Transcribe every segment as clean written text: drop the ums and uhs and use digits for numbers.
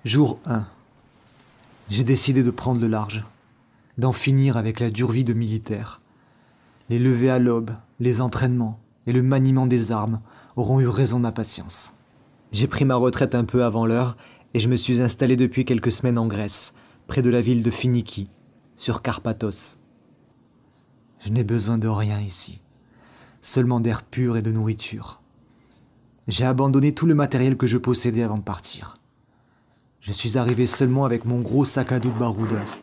Jour 1. J'ai décidé de prendre le large, d'en finir avec la dure vie de militaire. Les levées à l'aube, les entraînements et le maniement des armes auront eu raison de ma patience. J'ai pris ma retraite un peu avant l'heure et je me suis installé depuis quelques semaines en Grèce, près de la ville de Finiki, sur Karpathos. Je n'ai besoin de rien ici, seulement d'air pur et de nourriture. J'ai abandonné tout le matériel que je possédais avant de partir. Je suis arrivé seulement avec mon gros sac à dos de baroudeur.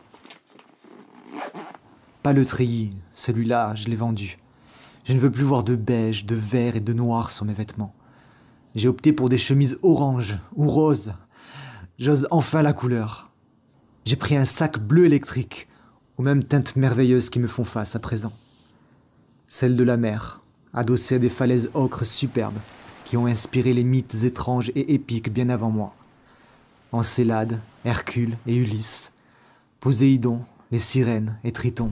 Pas le treillis, celui-là, je l'ai vendu. Je ne veux plus voir de beige, de vert et de noir sur mes vêtements. J'ai opté pour des chemises orange ou rose. J'ose enfin la couleur. J'ai pris un sac bleu électrique, aux mêmes teintes merveilleuses qui me font face à présent. Celle de la mer, adossée à des falaises ocre superbes, qui ont inspiré les mythes étranges et épiques bien avant moi. Encélade, Hercule et Ulysse, Poséidon, les sirènes et Triton.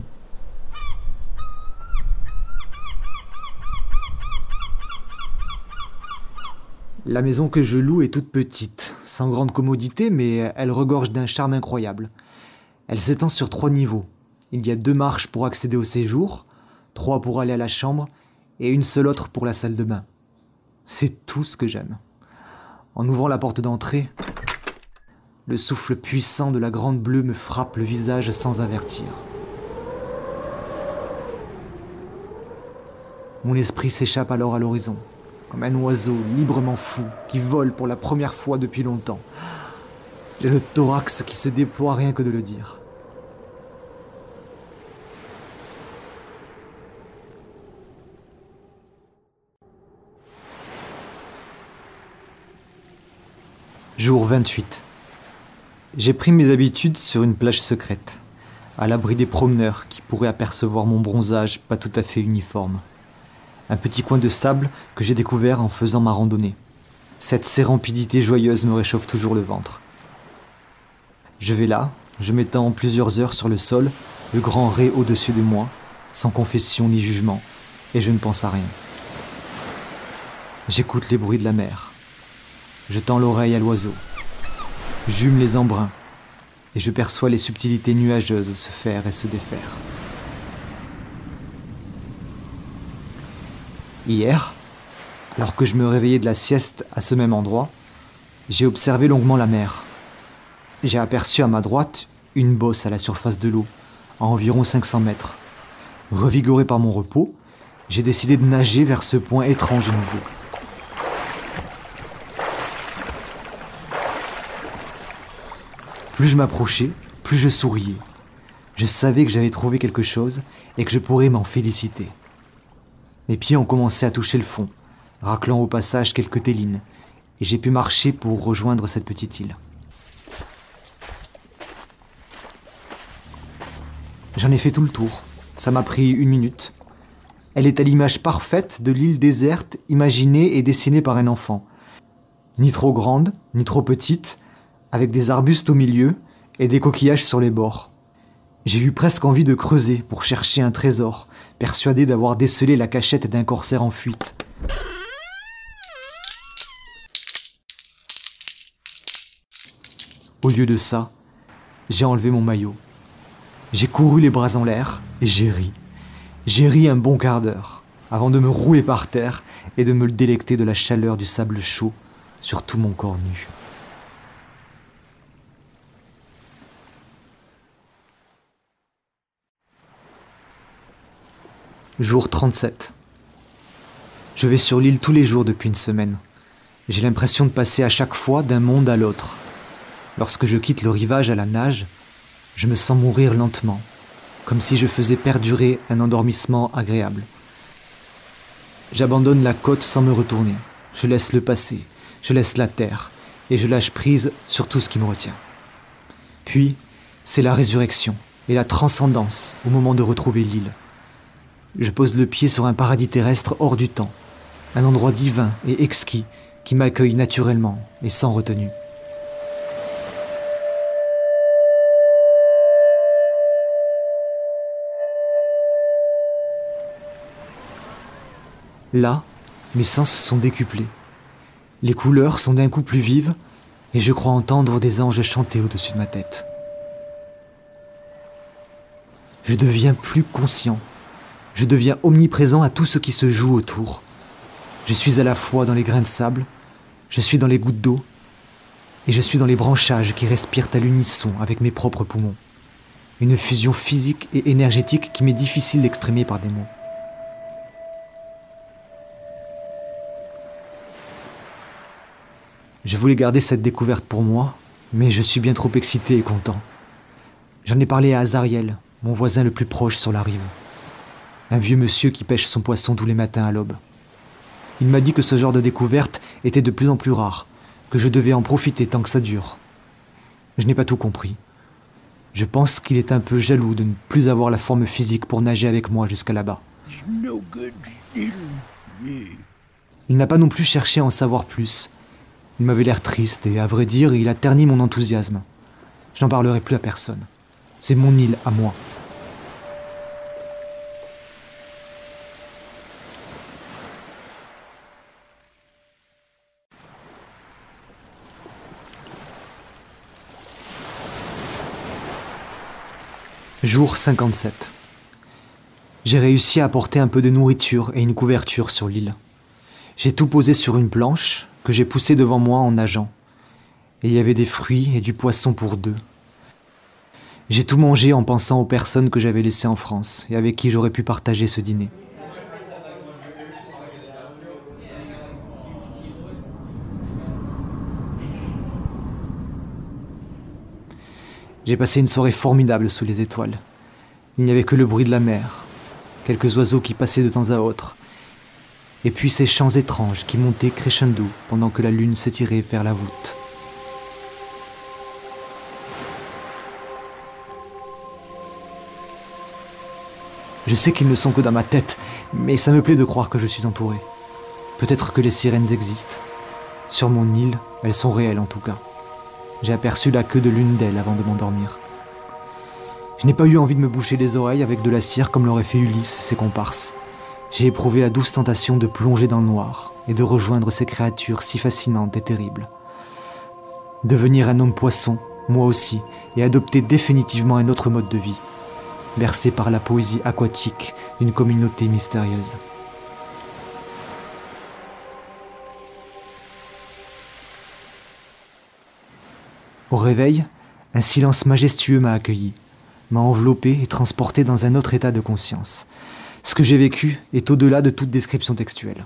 La maison que je loue est toute petite, sans grande commodité, mais elle regorge d'un charme incroyable. Elle s'étend sur 3 niveaux. Il y a 2 marches pour accéder au séjour, 3 pour aller à la chambre, et une seule autre pour la salle de bain. C'est tout ce que j'aime. En ouvrant la porte d'entrée, le souffle puissant de la Grande Bleue me frappe le visage sans avertir. Mon esprit s'échappe alors à l'horizon, comme un oiseau librement fou qui vole pour la première fois depuis longtemps. J'ai le thorax qui se déploie rien que de le dire. Jour 28. J'ai pris mes habitudes sur une plage secrète, à l'abri des promeneurs qui pourraient apercevoir mon bronzage pas tout à fait uniforme. Un petit coin de sable que j'ai découvert en faisant ma randonnée. Cette sérempidité joyeuse me réchauffe toujours le ventre. Je vais là, je m'étends plusieurs heures sur le sol, le grand ré au-dessus de moi, sans confession ni jugement, et je ne pense à rien. J'écoute les bruits de la mer. Je tends l'oreille à l'oiseau. J'hume les embruns, et je perçois les subtilités nuageuses se faire et se défaire. Hier, alors que je me réveillais de la sieste à ce même endroit, j'ai observé longuement la mer. J'ai aperçu à ma droite une bosse à la surface de l'eau, à environ 500 mètres. Revigoré par mon repos, j'ai décidé de nager vers ce point étrange et nouveau. Plus je m'approchais, plus je souriais. Je savais que j'avais trouvé quelque chose et que je pourrais m'en féliciter. Mes pieds ont commencé à toucher le fond, raclant au passage quelques télines, et j'ai pu marcher pour rejoindre cette petite île. J'en ai fait tout le tour. Ça m'a pris 1 minute. Elle est à l'image parfaite de l'île déserte imaginée et dessinée par un enfant. Ni trop grande, ni trop petite, avec des arbustes au milieu et des coquillages sur les bords. J'ai eu presque envie de creuser pour chercher un trésor, persuadé d'avoir décelé la cachette d'un corsaire en fuite. Au lieu de ça, j'ai enlevé mon maillot. J'ai couru les bras en l'air et j'ai ri. J'ai ri un bon quart d'heure, avant de me rouler par terre et de me délecter de la chaleur du sable chaud sur tout mon corps nu. Jour 37. Je vais sur l'île tous les jours depuis 1 semaine. J'ai l'impression de passer à chaque fois d'un monde à l'autre. Lorsque je quitte le rivage à la nage, je me sens mourir lentement, comme si je faisais perdurer un endormissement agréable. J'abandonne la côte sans me retourner. Je laisse le passé, je laisse la terre, et je lâche prise sur tout ce qui me retient. Puis, c'est la résurrection et la transcendance au moment de retrouver l'île. Je pose le pied sur un paradis terrestre hors du temps, un endroit divin et exquis qui m'accueille naturellement et sans retenue. Là, mes sens sont décuplés. Les couleurs sont d'un coup plus vives, et je crois entendre des anges chanter au-dessus de ma tête. Je deviens plus conscient. Je deviens omniprésent à tout ce qui se joue autour. Je suis à la fois dans les grains de sable, je suis dans les gouttes d'eau, et je suis dans les branchages qui respirent à l'unisson avec mes propres poumons. Une fusion physique et énergétique qui m'est difficile d'exprimer par des mots. Je voulais garder cette découverte pour moi, mais je suis bien trop excité et content. J'en ai parlé à Azariel, mon voisin le plus proche sur la rive. Un vieux monsieur qui pêche son poisson tous les matins à l'aube. Il m'a dit que ce genre de découverte était de plus en plus rare, que je devais en profiter tant que ça dure. Je n'ai pas tout compris. Je pense qu'il est un peu jaloux de ne plus avoir la forme physique pour nager avec moi jusqu'à là-bas. Il n'a pas non plus cherché à en savoir plus. Il m'avait l'air triste et, à vrai dire, il a terni mon enthousiasme. Je n'en parlerai plus à personne. C'est mon île à moi. Jour 57. J'ai réussi à apporter un peu de nourriture et une couverture sur l'île. J'ai tout posé sur une planche que j'ai poussée devant moi en nageant. Et il y avait des fruits et du poisson pour deux. J'ai tout mangé en pensant aux personnes que j'avais laissées en France et avec qui j'aurais pu partager ce dîner. J'ai passé une soirée formidable sous les étoiles. Il n'y avait que le bruit de la mer, quelques oiseaux qui passaient de temps à autre, et puis ces chants étranges qui montaient crescendo pendant que la lune s'étirait vers la voûte. Je sais qu'ils ne sont que dans ma tête, mais ça me plaît de croire que je suis entouré. Peut-être que les sirènes existent. Sur mon île, elles sont réelles en tout cas. J'ai aperçu la queue de l'une d'elles avant de m'endormir. Je n'ai pas eu envie de me boucher les oreilles avec de la cire comme l'auraient fait Ulysse et ses comparses. J'ai éprouvé la douce tentation de plonger dans le noir et de rejoindre ces créatures si fascinantes et terribles. Devenir un homme poisson, moi aussi, et adopter définitivement un autre mode de vie, bercé par la poésie aquatique d'une communauté mystérieuse. Au réveil, un silence majestueux m'a accueilli, m'a enveloppé et transporté dans un autre état de conscience. Ce que j'ai vécu est au-delà de toute description textuelle.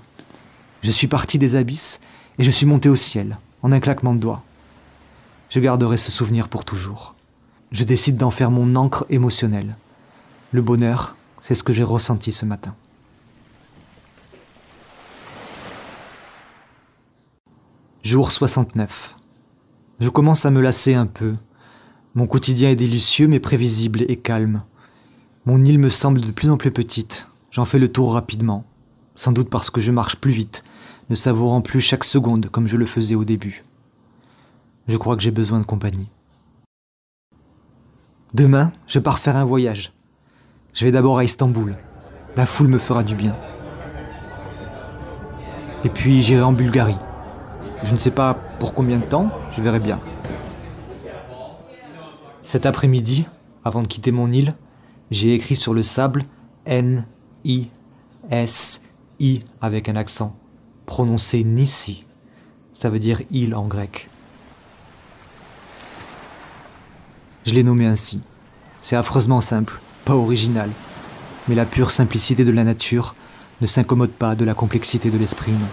Je suis parti des abysses et je suis monté au ciel, en un claquement de doigts. Je garderai ce souvenir pour toujours. Je décide d'en faire mon ancre émotionnelle. Le bonheur, c'est ce que j'ai ressenti ce matin. Jour 69. Je commence à me lasser un peu. Mon quotidien est délicieux mais prévisible et calme. Mon île me semble de plus en plus petite. J'en fais le tour rapidement. Sans doute parce que je marche plus vite, ne savourant plus chaque seconde comme je le faisais au début. Je crois que j'ai besoin de compagnie. Demain, je pars faire un voyage. Je vais d'abord à Istanbul. La foule me fera du bien. Et puis j'irai en Bulgarie. Je ne sais pas pour combien de temps, je verrai bien. Cet après-midi, avant de quitter mon île, j'ai écrit sur le sable N-I-S-I avec un accent, prononcé Nissi. Ça veut dire île en grec. Je l'ai nommé ainsi. C'est affreusement simple, pas original, mais la pure simplicité de la nature ne s'incommode pas de la complexité de l'esprit humain.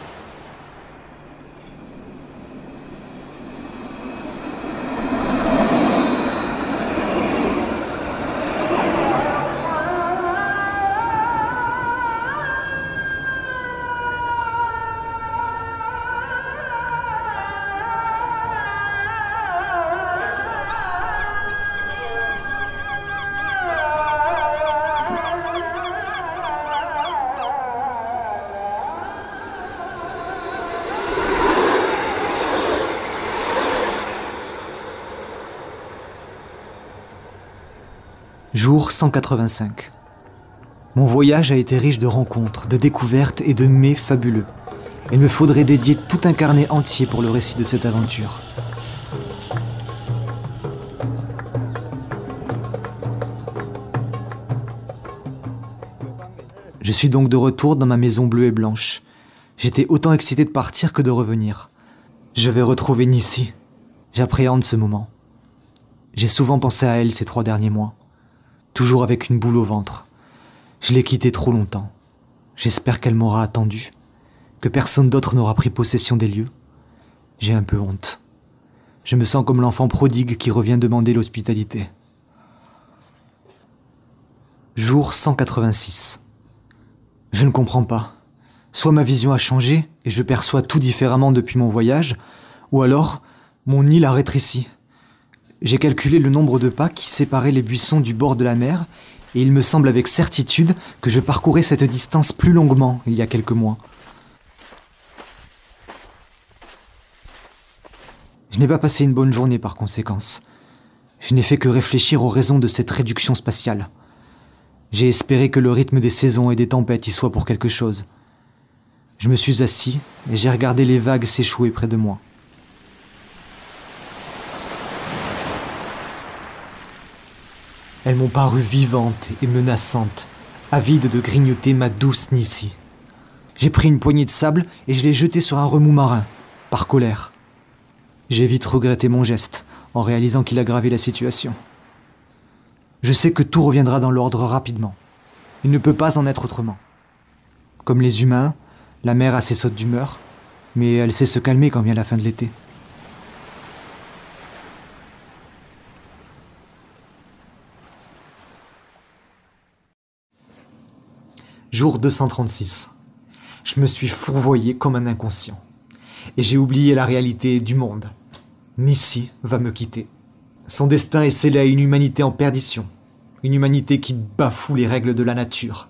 Jour 185. Mon voyage a été riche de rencontres, de découvertes et de mets fabuleux. Il me faudrait dédier tout un carnet entier pour le récit de cette aventure. Je suis donc de retour dans ma maison bleue et blanche. J'étais autant excité de partir que de revenir. Je vais retrouver Nissi. J'appréhende ce moment. J'ai souvent pensé à elle ces 3 derniers mois. Toujours avec une boule au ventre. Je l'ai quittée trop longtemps. J'espère qu'elle m'aura attendu. Que personne d'autre n'aura pris possession des lieux. J'ai un peu honte. Je me sens comme l'enfant prodigue qui revient demander l'hospitalité. Jour 186. Je ne comprends pas. Soit ma vision a changé et je perçois tout différemment depuis mon voyage, ou alors mon île a rétréci. J'ai calculé le nombre de pas qui séparaient les buissons du bord de la mer et il me semble avec certitude que je parcourais cette distance plus longuement il y a quelques mois. Je n'ai pas passé une bonne journée par conséquence. Je n'ai fait que réfléchir aux raisons de cette réduction spatiale. J'ai espéré que le rythme des saisons et des tempêtes y soit pour quelque chose. Je me suis assis et j'ai regardé les vagues s'échouer près de moi. Elles m'ont paru vivantes et menaçantes, avides de grignoter ma douce Nissi. J'ai pris une poignée de sable et je l'ai jetée sur un remous marin, par colère. J'ai vite regretté mon geste, en réalisant qu'il aggravait la situation. Je sais que tout reviendra dans l'ordre rapidement. Il ne peut pas en être autrement. Comme les humains, la mer a ses sautes d'humeur, mais elle sait se calmer quand vient la fin de l'été. Jour 236. Je me suis fourvoyé comme un inconscient. Et j'ai oublié la réalité du monde. Nissi va me quitter. Son destin est scellé à une humanité en perdition. Une humanité qui bafoue les règles de la nature.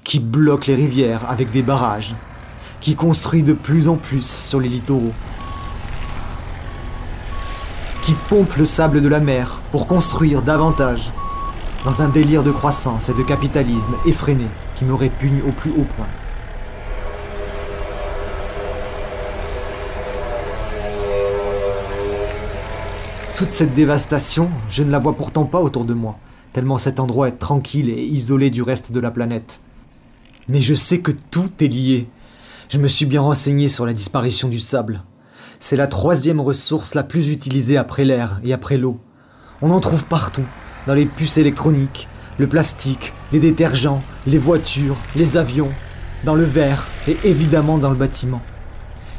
Qui bloque les rivières avec des barrages. Qui construit de plus en plus sur les littoraux. Qui pompe le sable de la mer pour construire davantage. Dans un délire de croissance et de capitalisme effréné qui me répugne au plus haut point. Toute cette dévastation, je ne la vois pourtant pas autour de moi, tellement cet endroit est tranquille et isolé du reste de la planète. Mais je sais que tout est lié. Je me suis bien renseigné sur la disparition du sable. C'est la 3e ressource la plus utilisée après l'air et après l'eau. On en trouve partout, dans les puces électroniques, le plastique, les détergents, les voitures, les avions, dans le verre et évidemment dans le bâtiment.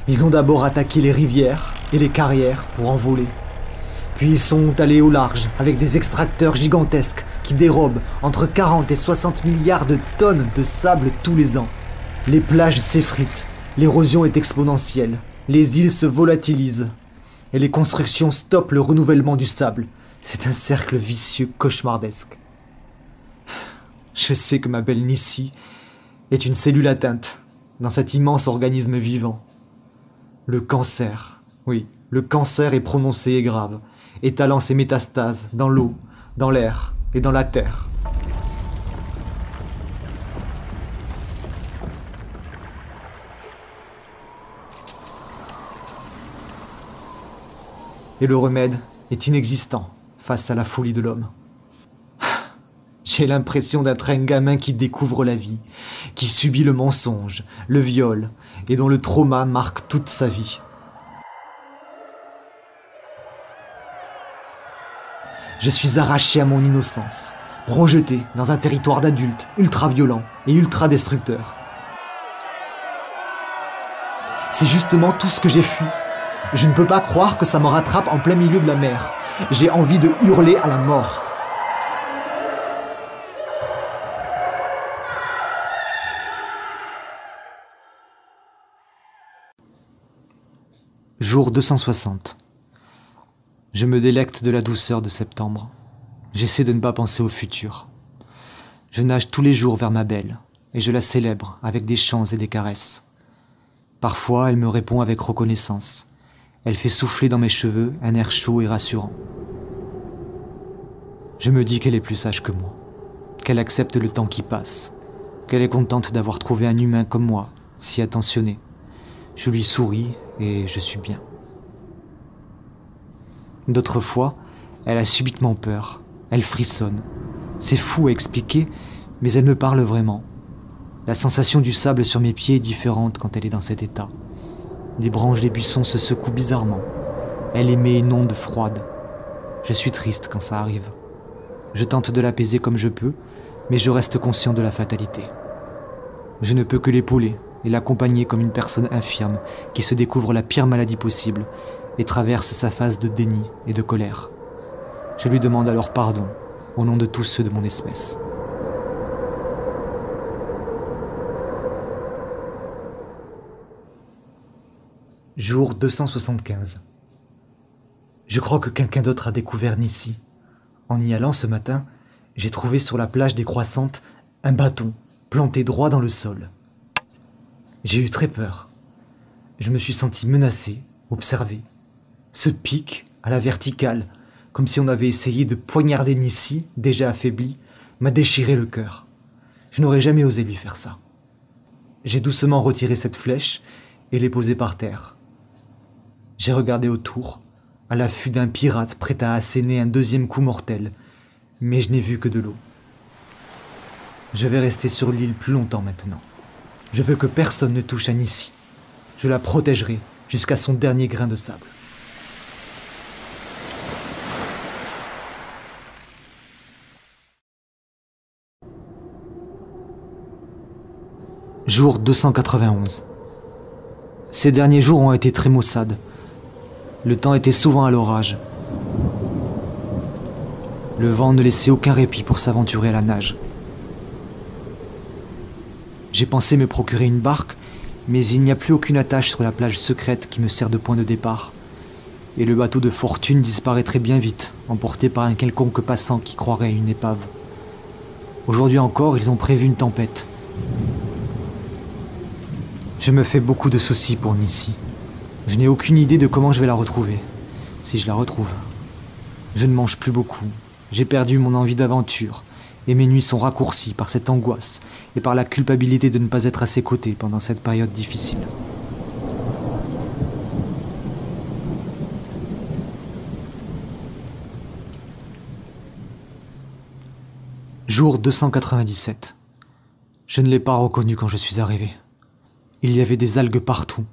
Ils ont d'abord attaqué les rivières et les carrières pour en voler. Puis ils sont allés au large avec des extracteurs gigantesques qui dérobent entre 40 et 60 milliards de tonnes de sable tous les ans. Les plages s'effritent, l'érosion est exponentielle, les îles se volatilisent et les constructions stoppent le renouvellement du sable. C'est un cercle vicieux cauchemardesque. Je sais que ma belle Nissi est une cellule atteinte dans cet immense organisme vivant. Le cancer, oui, le cancer est prononcé et grave, étalant ses métastases dans l'eau, dans l'air et dans la terre. Et le remède est inexistant face à la folie de l'homme. J'ai l'impression d'être un gamin qui découvre la vie, qui subit le mensonge, le viol, et dont le trauma marque toute sa vie. Je suis arraché à mon innocence, projeté dans un territoire d'adultes ultra-violents et ultra-destructeurs. C'est justement tout ce que j'ai fui. Je ne peux pas croire que ça me rattrape en plein milieu de la mer. J'ai envie de hurler à la mort. Jour 260. Je me délecte de la douceur de septembre. J'essaie de ne pas penser au futur. Je nage tous les jours vers ma belle, et je la célèbre avec des chants et des caresses. Parfois, elle me répond avec reconnaissance. Elle fait souffler dans mes cheveux un air chaud et rassurant. Je me dis qu'elle est plus sage que moi, qu'elle accepte le temps qui passe, qu'elle est contente d'avoir trouvé un humain comme moi, si attentionné. Je lui souris et je suis bien. D'autres fois, elle a subitement peur, elle frissonne. C'est fou à expliquer, mais elle me parle vraiment. La sensation du sable sur mes pieds est différente quand elle est dans cet état. Les branches des buissons se secouent bizarrement. Elle émet une onde froide. Je suis triste quand ça arrive. Je tente de l'apaiser comme je peux, mais je reste conscient de la fatalité. Je ne peux que l'épauler et l'accompagner comme une personne infirme qui se découvre la pire maladie possible et traverse sa phase de déni et de colère. Je lui demande alors pardon au nom de tous ceux de mon espèce. Jour 275. Je crois que quelqu'un d'autre a découvert Nissi. En y allant ce matin, j'ai trouvé sur la plage des Croissantes un bâton planté droit dans le sol. J'ai eu très peur. Je me suis senti menacé, observé. Ce pic, à la verticale, comme si on avait essayé de poignarder Nissi, déjà affaibli, m'a déchiré le cœur. Je n'aurais jamais osé lui faire ça. J'ai doucement retiré cette flèche et l'ai posée par terre. J'ai regardé autour, à l'affût d'un pirate prêt à asséner un deuxième coup mortel, mais je n'ai vu que de l'eau. Je vais rester sur l'île plus longtemps maintenant. Je veux que personne ne touche à Nissi. Je la protégerai jusqu'à son dernier grain de sable. Jour 291. Ces derniers jours ont été très maussades. Le temps était souvent à l'orage. Le vent ne laissait aucun répit pour s'aventurer à la nage. J'ai pensé me procurer une barque, mais il n'y a plus aucune attache sur la plage secrète qui me sert de point de départ. Et le bateau de fortune disparaîtrait bien vite, emporté par un quelconque passant qui croirait une épave. Aujourd'hui encore, ils ont prévu une tempête. Je me fais beaucoup de soucis pour Nissi. Je n'ai aucune idée de comment je vais la retrouver, si je la retrouve. Je ne mange plus beaucoup, j'ai perdu mon envie d'aventure, et mes nuits sont raccourcies par cette angoisse et par la culpabilité de ne pas être à ses côtés pendant cette période difficile. Jour 297. Je ne l'ai pas reconnu quand je suis arrivé. Il y avait des algues partout.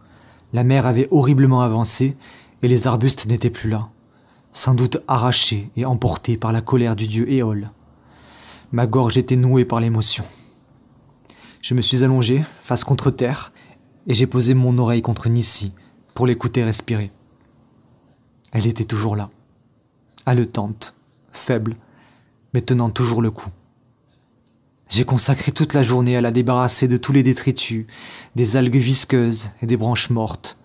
La mer avait horriblement avancé et les arbustes n'étaient plus là, sans doute arrachés et emportés par la colère du dieu Éole. Ma gorge était nouée par l'émotion. Je me suis allongé, face contre terre, et j'ai posé mon oreille contre Nissi pour l'écouter respirer. Elle était toujours là, haletante, faible, mais tenant toujours le coup. J'ai consacré toute la journée à la débarrasser de tous les détritus, des algues visqueuses et des branches mortes.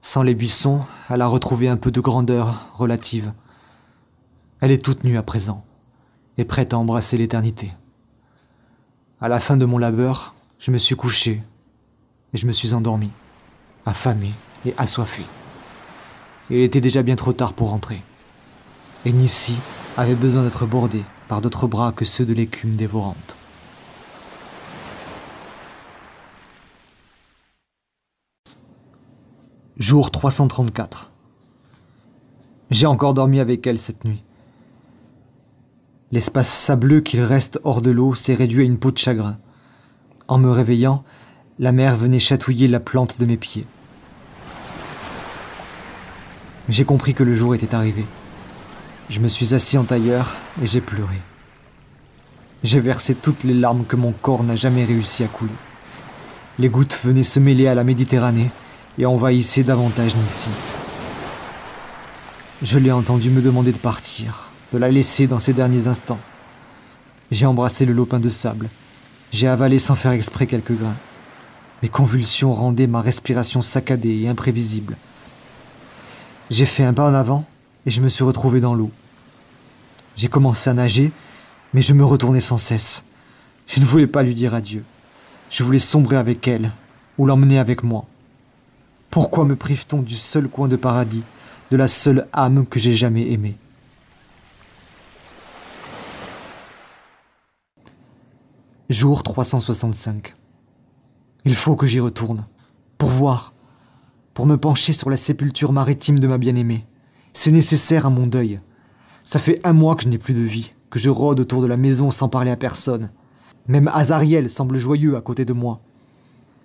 Sans les buissons, elle a retrouvé un peu de grandeur relative. Elle est toute nue à présent, et prête à embrasser l'éternité. À la fin de mon labeur, je me suis couché, et je me suis endormi, affamé et assoiffé. Il était déjà bien trop tard pour rentrer. Et Nissi avait besoin d'être bordée par d'autres bras que ceux de l'écume dévorante. Jour 334. J'ai encore dormi avec elle cette nuit. L'espace sableux qu'il reste hors de l'eau s'est réduit à une peau de chagrin. En me réveillant, la mer venait chatouiller la plante de mes pieds. J'ai compris que le jour était arrivé. Je me suis assis en tailleur et j'ai pleuré. J'ai versé toutes les larmes que mon corps n'a jamais réussi à couler. Les gouttes venaient se mêler à la Méditerranée et envahissaient davantage Nissi. Je l'ai entendu me demander de partir, de la laisser dans ses derniers instants. J'ai embrassé le lopin de sable. J'ai avalé sans faire exprès quelques grains. Mes convulsions rendaient ma respiration saccadée et imprévisible. J'ai fait un pas en avant et je me suis retrouvé dans l'eau. J'ai commencé à nager, mais je me retournais sans cesse. Je ne voulais pas lui dire adieu. Je voulais sombrer avec elle, ou l'emmener avec moi. Pourquoi me prive-t-on du seul coin de paradis, de la seule âme que j'ai jamais aimée? Jour 365. Il faut que j'y retourne, pour voir, pour me pencher sur la sépulture maritime de ma bien-aimée. C'est nécessaire à mon deuil. Ça fait 1 mois que je n'ai plus de vie, que je rôde autour de la maison sans parler à personne. Même Azariel semble joyeux à côté de moi.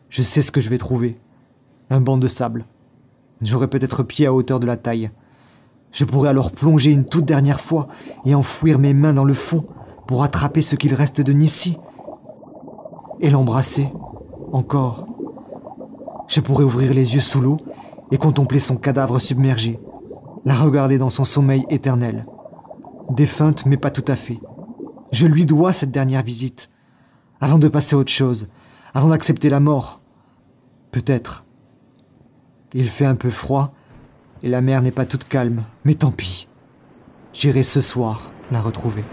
Je sais ce que je vais trouver. Un banc de sable. J'aurai peut-être pied à hauteur de la taille. Je pourrai alors plonger une toute dernière fois et enfouir mes mains dans le fond pour attraper ce qu'il reste de Nissi. Et l'embrasser, encore. Je pourrais ouvrir les yeux sous l'eau et contempler son cadavre submergé, la regarder dans son sommeil éternel. Défunte, mais pas tout à fait. Je lui dois cette dernière visite, avant de passer à autre chose, avant d'accepter la mort. Peut-être. Il fait un peu froid, et la mer n'est pas toute calme, mais tant pis. J'irai ce soir la retrouver.